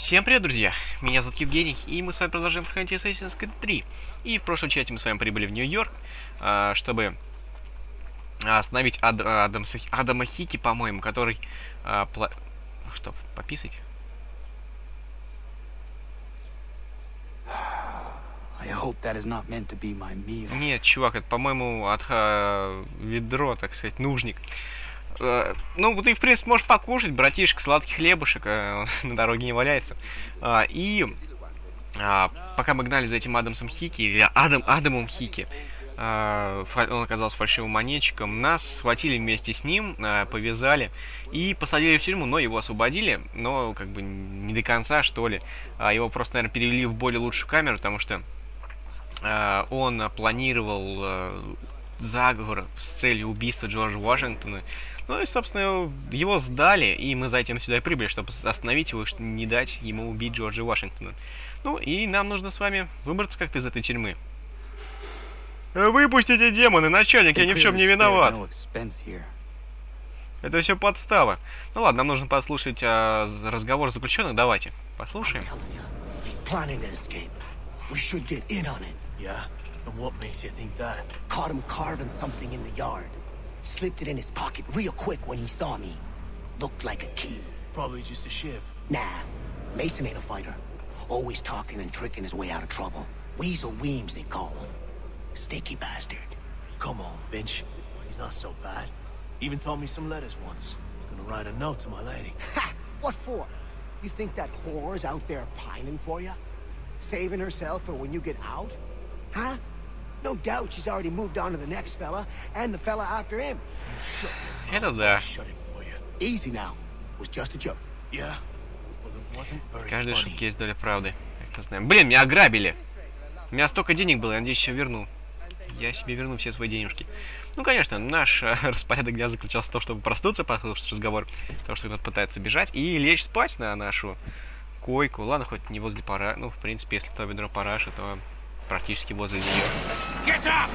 Всем привет, друзья! Меня зовут Евгений, и мы с вами продолжаем проходить Ассасин 3. И в прошлой части мы с вами прибыли в Нью-Йорк, чтобы остановить Адама Хики, по-моему, который... Что, пописать? Нет, чувак, это, по-моему, от ведро, так сказать, нужник. Ну, ты, в принципе, можешь покушать, братишек, сладкий хлебушек, на дороге не валяется. Пока мы гнали за этим Адамсом Хики, или Адамом Хики, он оказался фальшивым монетчиком, нас схватили вместе с ним, повязали и посадили в тюрьму, но его освободили, но как бы не до конца, что ли. Его просто, наверное, перевели в более лучшую камеру, потому что он планировал заговор с целью убийства Джорджа Вашингтона. Ну и, собственно, его сдали, и мы за этим сюда и прибыли, чтобы остановить его, чтобы не дать ему убить Джорджа Вашингтона. Ну и нам нужно с вами выбраться как-то из этой тюрьмы. Выпустите, демоны, начальник, я ни в чем не виноват. Это все подстава. Ну ладно, нам нужно послушать разговор заключенных, давайте. Послушаем. Slipped it in his pocket real quick when he saw me. Looked like a key. Probably just a shiv. Nah, Mason ain't a fighter. Always talking and tricking his way out of trouble. Weasel Weems, they call him. Sticky bastard. Come on, Finch. He's not so bad. Even told me some letters once. Gonna write a note to my lady. Ha! What for? You think that whore's out there pining for you? Saving herself for when you get out? Huh? No doubt she's already moved on to the next fella, and the fella after him. Это да. Easy now. Was just a joke. Yeah. Well, it wasn't very funny. Каждой шутке есть доля правды. Как мы знаем. Блин, меня ограбили. У меня столько денег было, я надеюсь, еще верну. Я себе верну все свои денежки. Ну, конечно, наш распорядок дня заключался в том, чтобы проснуться, послушать разговор, потому что кто-то пытается бежать, и лечь спать на нашу койку. Ладно, хоть не возле параши. Ну, в принципе, если то ведро параши, то практически возле нее. Get up!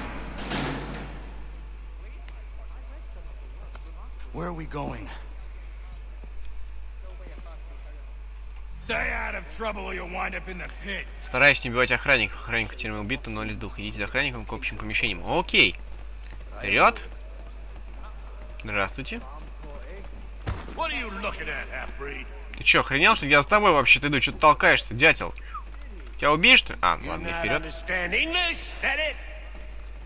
Where are we going? Stay out of trouble or you'll wind up in the pit. Стараюсь не убивать охранников. Охранник в тюрьме убит, но из двух. Идите за охранником к общим помещениям. Окей. Вперед. Здравствуйте. What are you looking at, half-breed? Ты чё, охренел, что я с тобой вообще-то иду? Чё ты толкаешься, дятел? Тебя убей, что ли? А, ладно, не вперед.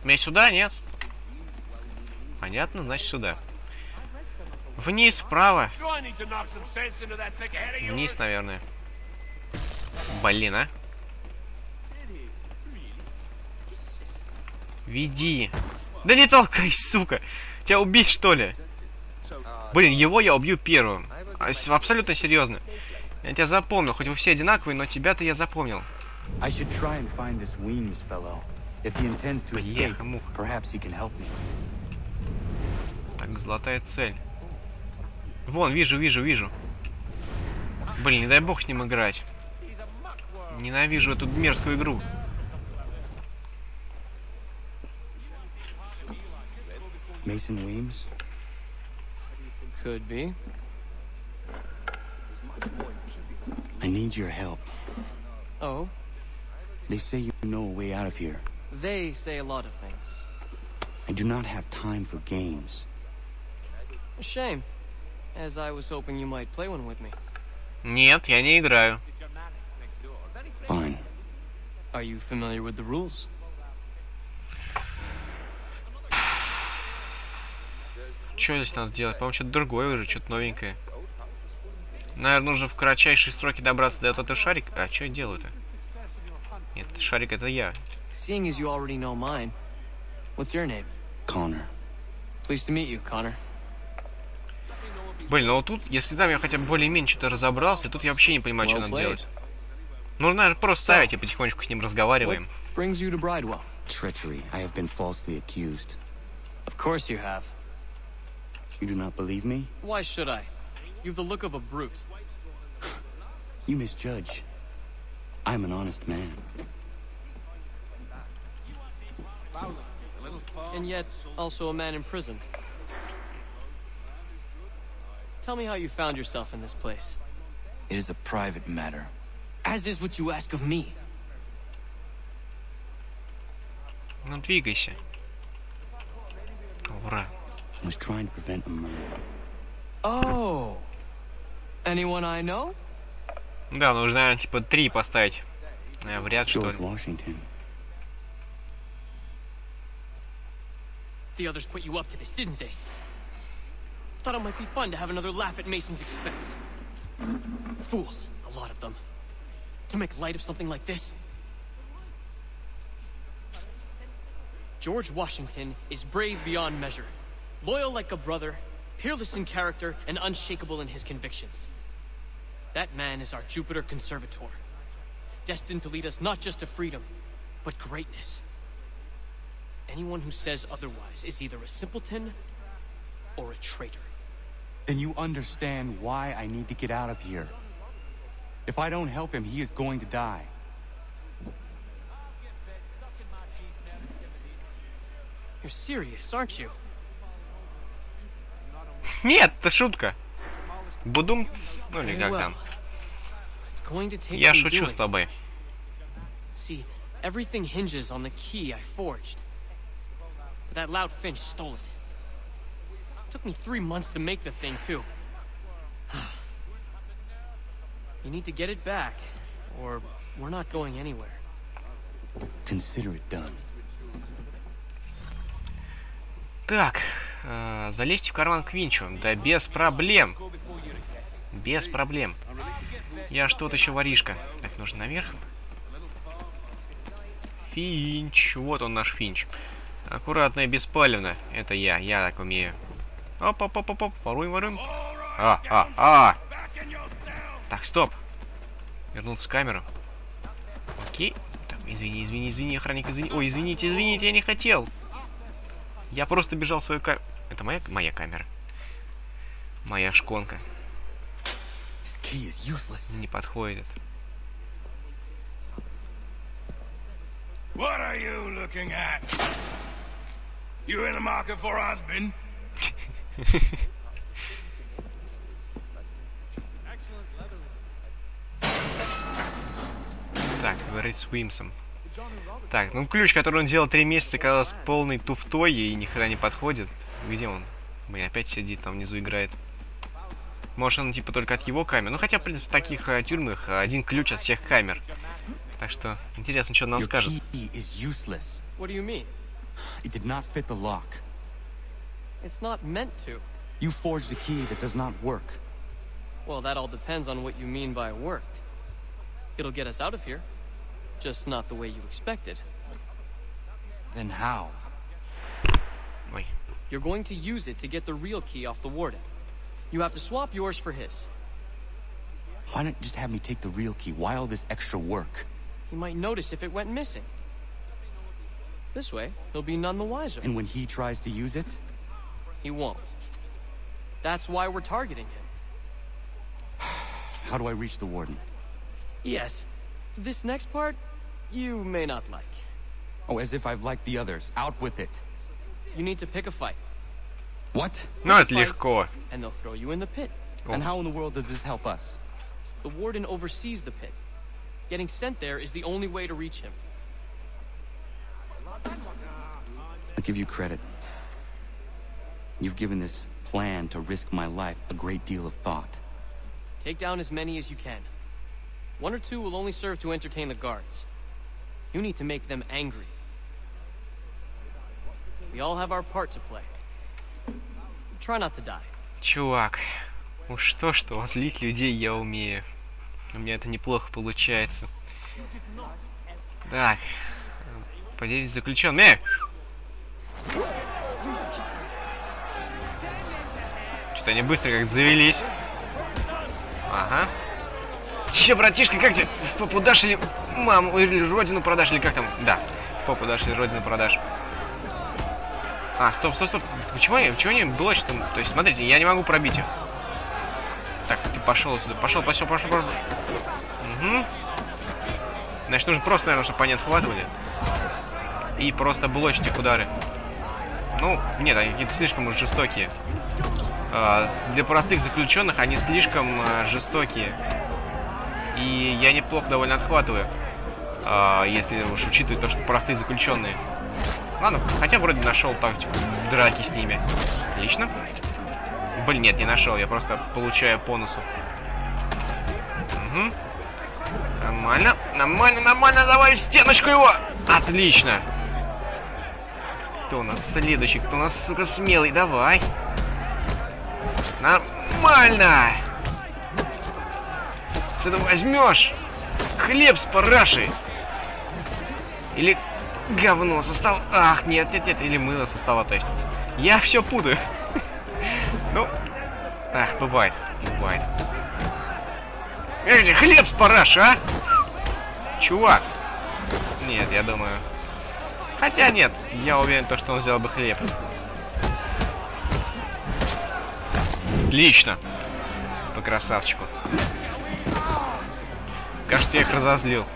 Мне сюда, нет? Понятно, значит сюда. Вниз, вправо. Вниз, наверное. Блин, а. Веди. Да не толкай, сука. Тебя убить, что ли? Блин, его я убью первым. Абсолютно серьезно. Я тебя запомнил. Хоть вы все одинаковые, но тебя-то я запомнил. I should try and find this Weems fellow. If he intends to escape, perhaps he can help me. Так, золотая цель. Вон, вижу. Блин, не дай бог с ним играть. Ненавижу эту мерзкую игру. Mason Weems? Could be. I need your help. Oh? They say you know a way out of here. They say a lot of things. I do not have time for games. A shame, as I was hoping you might play one with me. Нет, я не играю. Fine. Are you familiar with the rules? Что здесь надо делать? По-моему, что-то другое уже, что-то новенькое. Наверное, нужно в кратчайшие сроки добраться до этого шарика. А что я делаю-то? Нет, шарик это я. Seeing as you already know mine, what's your name? Connor. Pleased to meet you, Connor. Блин, ну вот тут, если там я хотя бы более-менее что-то разобрался, тут я вообще не понимаю, что надо делать. Ну, наверное, просто ставить и потихонечку с ним разговариваем. Brings you to Bridewell? Treachery. I have been falsely accused. Of course you have. You do not believe me? Why should I? You've the look of a brute. You misjudge. I'm an honest man. And yet, also a man in prison. Tell me how you found yourself in this place. It is a private matter. As is what you ask of me. Ну, двигайся. Ура. I was trying to prevent a murder. Oh. Anyone I know? Да, нужно, наверное, типа 3 поставить в ряд, что ли. George Washington. The others put you up to this, didn't they? Thought it might be fun to have another laugh at Mason's expense. Fools, a lot of them. To make light of something like this. George Washington is brave beyond measure. Loyal like a brother, peerless in character, and unshakable in his convictions. That man is our Jupiter Conservator. Destined to lead us not just to freedom, but greatness. Anyone who says otherwise is either a simpleton or a traitor. Then you understand why I need to get out of here. If I don't help him, he is going to die. You're serious, aren't you? Нет, это шутка. Будум, ну или как там. Я шучу с тобой. See, everything hinges on the key I forged. But that loud Finch stole it. Took me 3 months to make the thing, too. You need to get it back, or we're not going anywhere. Consider it done. Так, залезть в карман к Винчу. Да без проблем. Без проблем. Я что-то еще воришка. Так, нужно наверх. Финч. Вот он наш Финч. Аккуратно и беспалевно. Это я. Я так умею. Оп-оп-оп-оп. Воруем, воруем. Так, стоп. Вернуться в камеру. Окей. Так, извини, охранник, извини. Ой, извините, я не хотел. Я просто бежал в свою камеру. Это моя камера. Моя шконка. Не подходит. What are you looking at? You in the market for husband? Так, говорить с Уимсом. Так, ну ключ, который он делал 3 месяца, казалось полной туфтой и ни хрена не подходит. Где он? Блин, опять сидит там внизу, играет. Может, он типа только от его камер. Ну, хотя, в принципе, в таких тюрьмах один ключ от всех камер. Так что, интересно, что он нам скажет. What do you mean? It did not fit the lock. It's not meant to. You forged a key that does not work. Well, that all depends on what you mean by work. It'll get us out of here. Just not the way you expected. Then how? Ой. You're going to use it to get the real key off the warden. You have to swap yours for his. Why not just have me take the real key? Why all this extra work? He might notice if it went missing. This way, he'll be none the wiser. And when he tries to use it? He won't. That's why we're targeting him. How do I reach the warden? Yes. This next part, you may not like. Oh, as if I've liked the others. Out with it. You need to pick a fight. What? Ну, это легко. And they'll throw you in the pit. And how in the world does this help us? The warden oversees the pit. Getting sent there is the only way to reach him. I'll give you credit. You've given this plan to risk my life a great deal of thought. Take down as many as you can. 1 or 2 will only serve to entertain the guards. You need to make them angry. We all have our part to play. Try not to die. Чувак, уж что, злить людей я умею. У меня это неплохо получается. Так. Поделитесь с заключенным. Что-то они быстро как-то завелись. Ага. Че, братишка, как тебе? В попу дашь или маму, или родину продашь, или как там? Да, в попу дашь или родину продашь. А, стоп. Почему они блочат там? То есть, смотрите, я не могу пробить их. Так, ты пошел отсюда. Пошел. Угу. Значит, нужно просто, наверное, чтобы они отхватывали. И просто блочить их удары. Ну, нет, они какие-то слишком уж жестокие. Для простых заключенных они слишком жестокие. И я неплохо довольно отхватываю. Если уж учитывать то, что простые заключенные. Ладно, хотя вроде нашел тактику драки с ними. Отлично. Блин, нет, не нашел, я просто получаю по носу. Угу. Нормально, нормально, нормально, давай в стеночку его! Отлично! Кто у нас следующий? Кто у нас, сука, смелый? Давай! Нормально! Что ты возьмешь? Хлеб с парашей! Или говно со стола? Ах, нет, нет, нет, или мыло со стола, то есть. Я все путаю. Ну, ах, бывает, бывает. Эй, хлеб с парашей, а? Чувак. Нет, я думаю. Хотя нет, я уверен, что он взял бы хлеб. Отлично. По красавчику. Кажется, я их разозлил.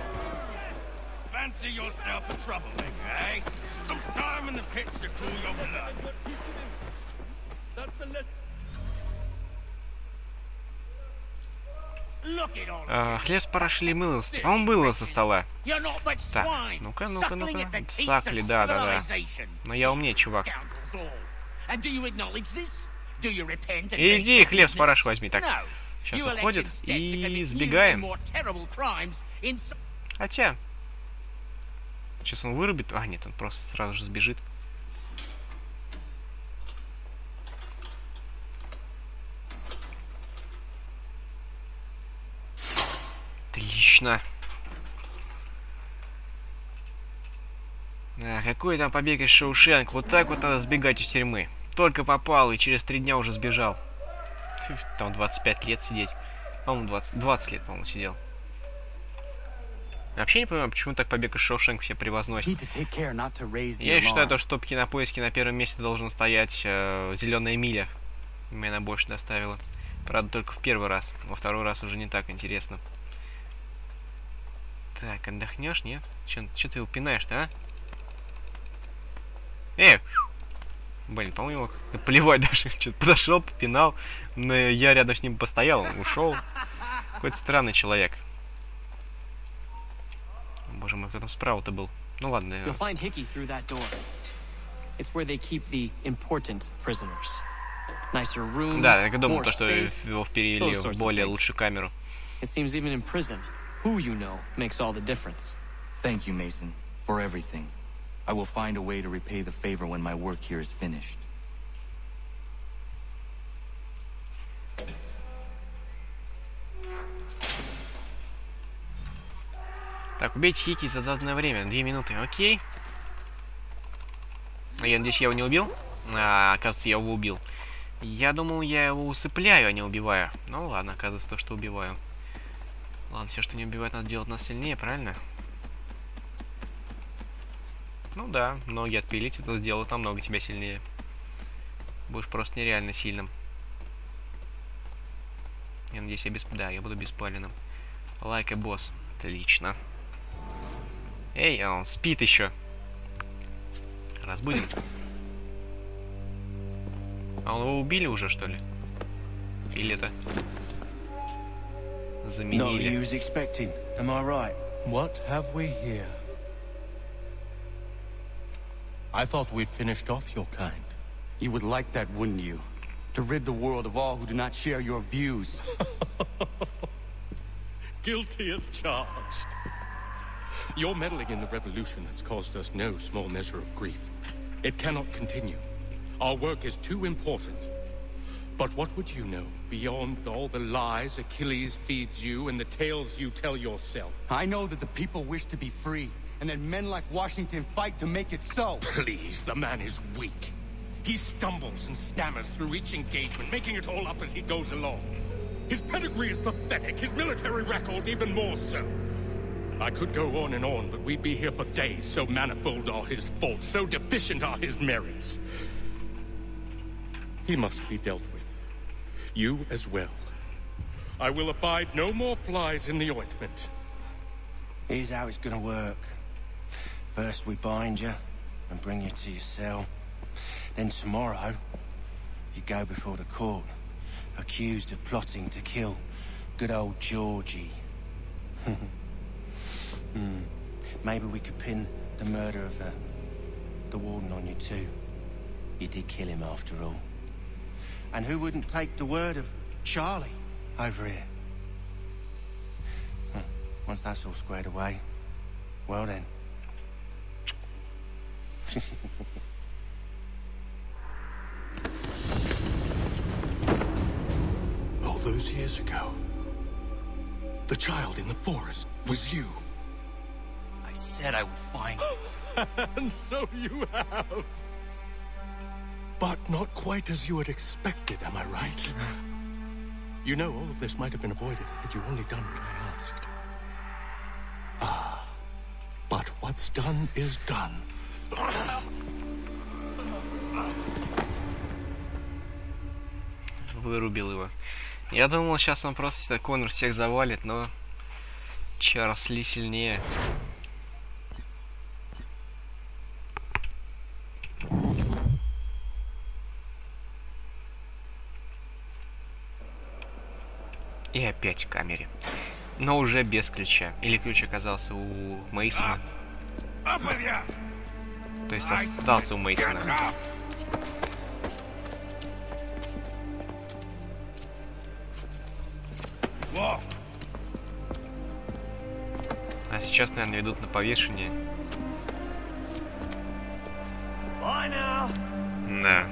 Хлеб с парашей или мыло? По-моему, было со стола. Так, ну-ка, ну-ка, ну-ка. Сакли, да. Но я умнее, чувак. Иди, хлеб с парашей возьми. Так, сейчас уходит и сбегаем. Хотя... Сейчас он вырубит. А, нет, он просто сразу же сбежит. Отлично. А, какой там побег из Шоушенка. Вот так вот надо сбегать из тюрьмы. Только попал и через 3 дня уже сбежал. Там 25 лет сидеть. По-моему, 20 лет, по-моему, сидел. Вообще не понимаю, почему так побег из Шоушенка все превозносят. Я считаю, то, что в кинопоиске на первом месте должен стоять «Зеленая миля». Меня она больше доставила. Правда, только в первый раз. Во второй раз уже не так интересно. Так, отдохнешь, нет? Че ты его пинаешь-то, а? Блин, по-моему, да плевать даже. Что-то подошел, попинал. Но я рядом с ним постоял, ушел. Какой-то странный человек. Боже мой, кто там справа-то был? Ну ладно. Да, я думал, то, что его перевели в более лучшую камеру. Who you know makes all the difference. Thank you, Mason, for everything. I will find a way to repay the favor when my work here is finished. Так, убейте Хики за заданное время. 2 минуты, окей. Я надеюсь, я его не убил? Оказывается, я его убил. Я думал, я его усыпляю, а не убиваю. Ну ладно, оказывается, то, что убиваю. Ладно, все, что не убивает, надо делать нас сильнее, правильно? Ну да, ноги отпилить, это сделает намного тебя сильнее. Будешь просто нереально сильным. Я надеюсь, да, я буду беспаленным. Like a boss. Отлично. Эй, а он спит еще. Разбудим. А он его убили уже, что ли? Или это... заменили. What have we here? I thought we'd finished off your kind. You would like that, wouldn't you? To rid the world of all who do not share your views. Guilty as charged. Your meddling in the revolution has caused us no small measure of grief. It cannot continue. Our work is too important. But what would you know beyond all the lies Achilles feeds you and the tales you tell yourself? I know that the people wish to be free, and that men like Washington fight to make it so. Please, the man is weak. He stumbles and stammers through each engagement, making it all up as he goes along. His pedigree is pathetic, his military record even more so. I could go on and on, but we'd be here for days, so manifold are his faults, so deficient are his merits. He must be dealt with. You as well. I will abide no more flies in the ointment. Here's how it's gonna work. First we bind you and bring you to your cell. Then tomorrow, you go before the court, accused of plotting to kill good old Georgie. Maybe we could pin the murder of the warden on you too. You did kill him after all. And who wouldn't take the word of Charlie over here? Once that's all squared away, well then. All those years ago, the child in the forest was you. I said I would find you. And so you have. But not quite as you had expected, am I right? You know, all of this might have been avoided had you only done what I asked. But what's done is done. Вырубил его. Я думал, сейчас он просто Коннор всех завалит, но Чарльз Ли сильнее. И опять в камере. Но уже без ключа. Или ключ оказался у Мейсона. То есть остался у Мейсона. А сейчас, наверное, ведут на повешение. Да.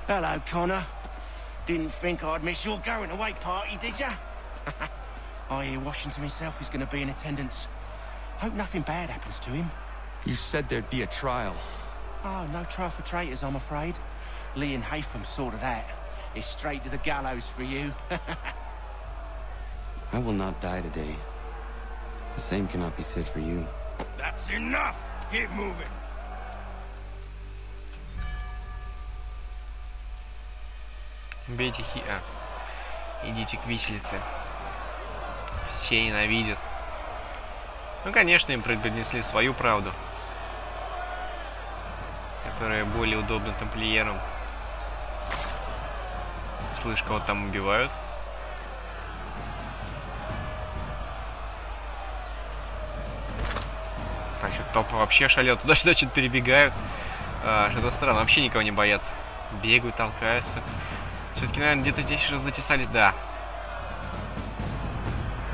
Hello, Connor. Didn't think I'd miss your going-away party, did ya? I hear Washington himself is going to be in attendance. Hope nothing bad happens to him. You said there'd be a trial. Oh, no trial for traitors, I'm afraid. Lee and Haytham sorted that. It's straight to the gallows for you. I will not die today. The same cannot be said for you. That's enough! Keep moving! Убейте идите к виселице. Все ненавидят. Ну, конечно, им преподнесли свою правду, которая более удобна тамплиерам. Слышь, кого там убивают? Так, что-то толпа вообще шалела. Туда-сюда что-то перебегают. Что-то странно. Вообще никого не боятся. Бегают, толкаются. Все-таки, наверное, где-то здесь уже затесались. Да.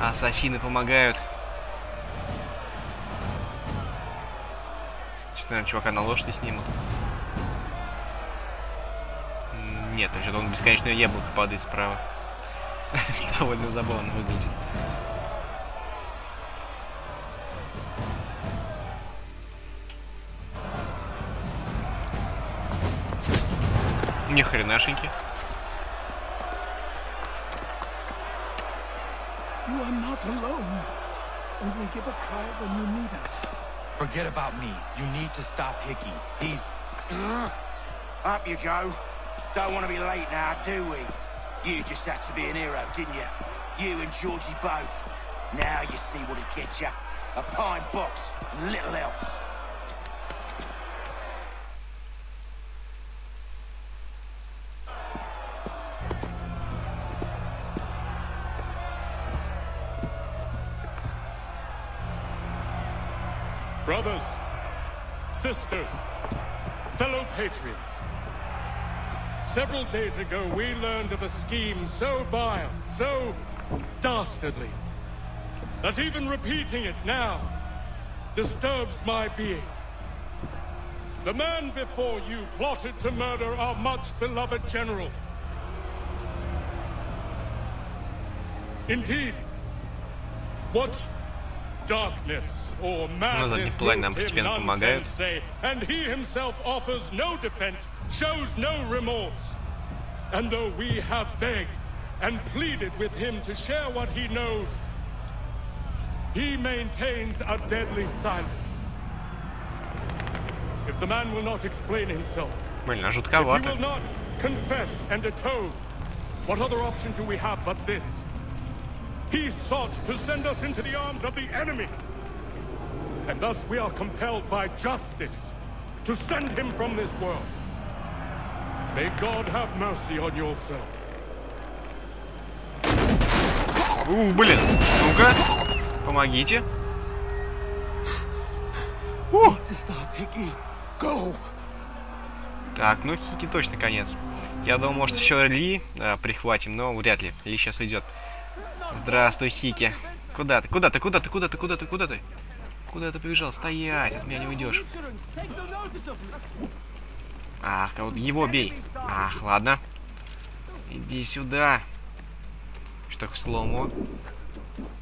Ассасины помогают. Сейчас, наверное, чувака на лошади снимут. Нет, там что-то он бесконечное яблоко падает справа. Довольно забавно выглядит. Ни хренашеньки. You are not alone. Only give a cry when you need us. Forget about me. You need to stop Hickey. He's... Up you go. Don't want to be late now, do we? You just had to be an hero, didn't you? You and Georgie both. Now you see what it gets you. A pine box and little else. Brothers, sisters, fellow patriots. Several days ago, we learned of a scheme so vile, so dastardly, that even repeating it now disturbs my being. The man before you plotted to murder our much-beloved general. Indeed, what darkness or madness moved him, none can say, and he himself offers no defense, shows no remorse. And though we have begged and pleaded with him to share what he knows, he maintains a deadly silence. If the man will not explain himself, if he will not confess and atone, what other option do we have but this? He sought to send us into the arms of the enemy. And thus we are compelled by justice to send him from this world. May God have mercy on your soul. Блин, ну-ка, помогите. Так, ну Хики точно конец. Я думал, может еще Ли прихватим, но вряд ли. Ли сейчас уйдет. Здравствуй, Хики. Куда ты? Куда ты? Куда ты? Куда ты? Куда ты? Куда ты? Куда ты побежал? Стоять, от меня не уйдешь. Ах, его бей. Ах, ладно. Иди сюда. Что к слому?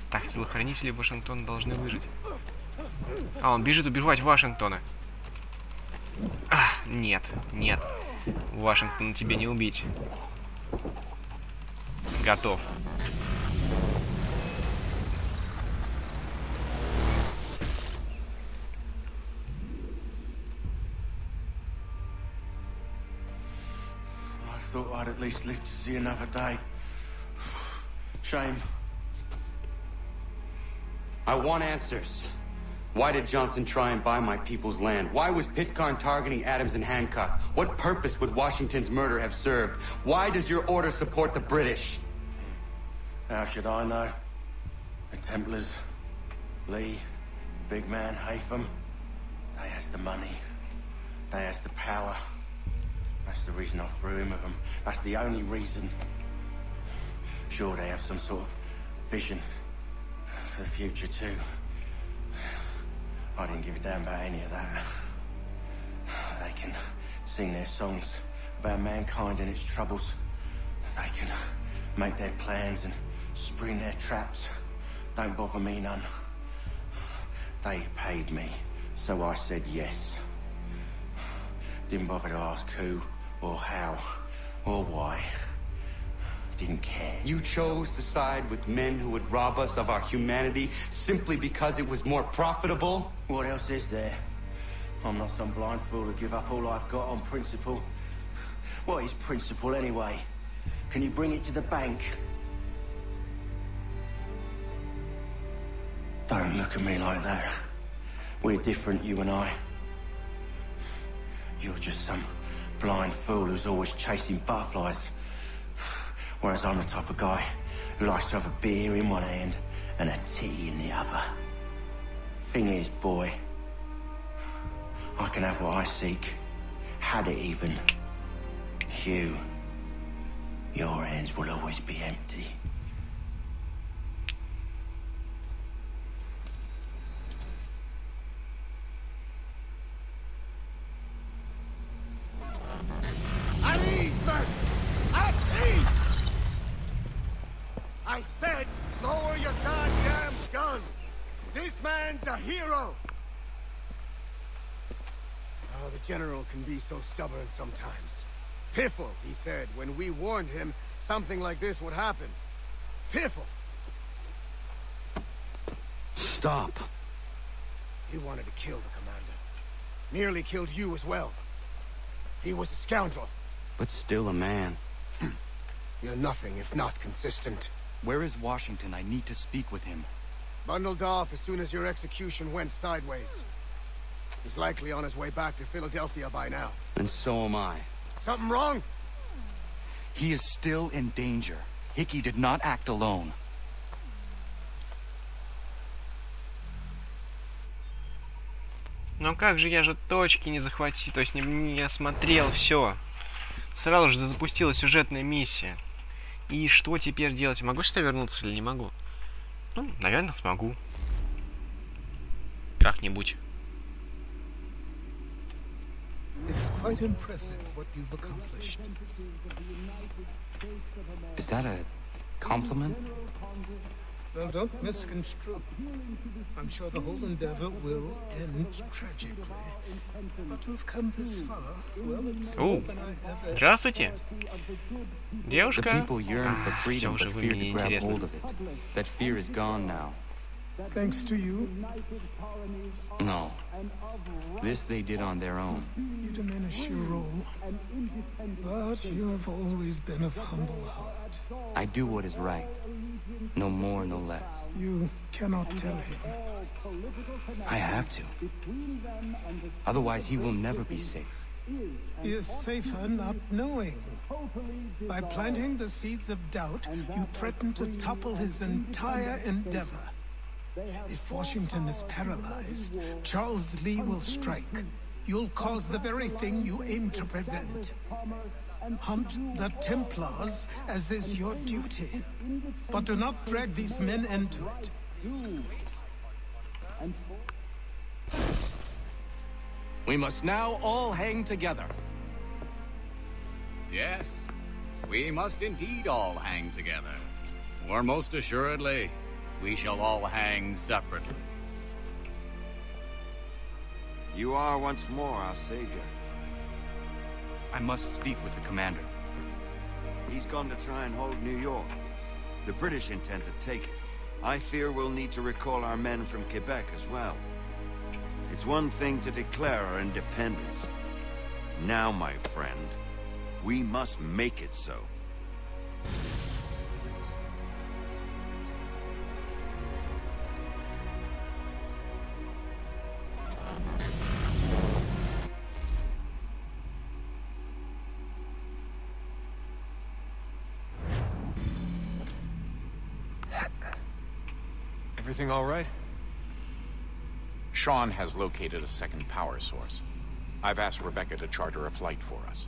Так, телохранители Вашингтона должны выжить. А, он бежит убивать Вашингтона. Ах, нет, нет. Вашингтона тебе не убить. Готов. Thought I'd at least live to see another day. Shame. I want answers. Why did Johnson try and buy my people's land? Why was Pitcairn targeting Adams and Hancock? What purpose would Washington's murder have served? Why does your order support the British? How should I know? The Templars, Lee, big man Haytham, they has the money. They has the power. That's the reason I threw him with them. That's the only reason. Sure, they have some sort of vision for the future too. I didn't give a damn about any of that. They can sing their songs about mankind and its troubles. They can make their plans and spring their traps. Don't bother me none. They paid me, so I said yes. Didn't bother to ask who, or how, or why. Didn't care. You chose to side with men who would rob us of our humanity simply because it was more profitable? What else is there? I'm not some blind fool to give up all I've got on principle. What is principle anyway? Can you bring it to the bank? Don't look at me like that. We're different, you and I. You're just some blind fool who's always chasing butterflies. Whereas I'm the type of guy who likes to have a beer in one hand and a tea in the other. Thing is, boy, I can have what I seek. Had it even. You, your hands will always be empty. At ease, men! At ease! I said, lower your goddamn guns! This man's a hero! Oh, the general can be so stubborn sometimes. Piffle, he said, when we warned him something like this would happen. Piffle! Stop. He wanted to kill the commander. Nearly killed you as well. He was a scoundrel. But still a man. You're nothing if not consistent. Where is Washington? I need to speak with him. Bundled off as soon as your execution went sideways. He's likely on his way back to Philadelphia by now. And so am I. Something wrong? He is still in danger. Hickey did not act alone. Но как же я же точки не захватил, то есть не осмотрел все. Сразу же запустилась сюжетная миссия. И что теперь делать? Могу сюда вернуться или не могу? Ну, наверное, смогу. Как-нибудь. It's quite impressive what you've accomplished. Is that a compliment? Now, don't misconstrue. I'm sure the whole endeavor will end tragically. But to have come this far, well, it's more than I ever... Здравствуйте. Девушка. The people yearn for freedom, Всё but уже fear мне to grab интересно. hold of it. That fear is gone now. Thanks to you. No. This they did on their own. You diminish your role. But you have always been of humble heart. I do what is right. No more, no less. You cannot tell him. I have to. Otherwise, he will never be safe. He is safer not knowing. By planting the seeds of doubt, you threaten to topple his entire endeavor. If Washington is paralyzed, Charles Lee will strike. You'll cause the very thing you aim to prevent. Hunt the Templars, as is your duty. But do not drag these men into it. We must now all hang together. Yes, we must indeed all hang together. Or most assuredly, we shall all hang separately. You are once more our savior. I must speak with the commander. He's gone to try and hold New York. The British intend to take it. I fear we'll need to recall our men from Quebec as well. It's one thing to declare our independence. Now, my friend, we must make it so. Everything all right? Sean has located a second power source. I've asked Rebecca to charter a flight for us.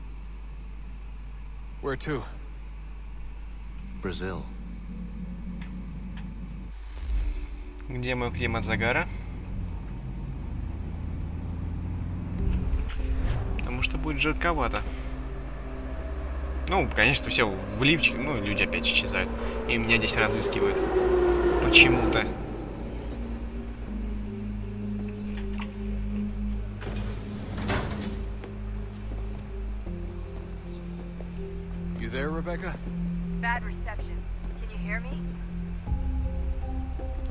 Where to? Brazil. Где мой крем от загара? Потому что будет жарковато. Ну, конечно, все в лифчик, ну, люди опять исчезают. И меня здесь разыскивают. Почему-то. You there, Rebecca? Bad reception. Can you hear me?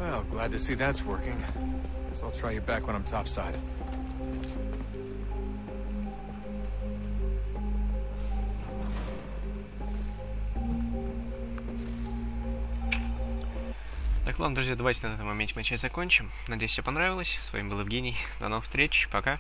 Well, glad to see that's working. Guess I'll try you back when I'm topside. Так, ладно, друзья, давайте на этом моменте мы часть закончим. Надеюсь, все понравилось. С вами был Евгений. До новых встреч. Пока.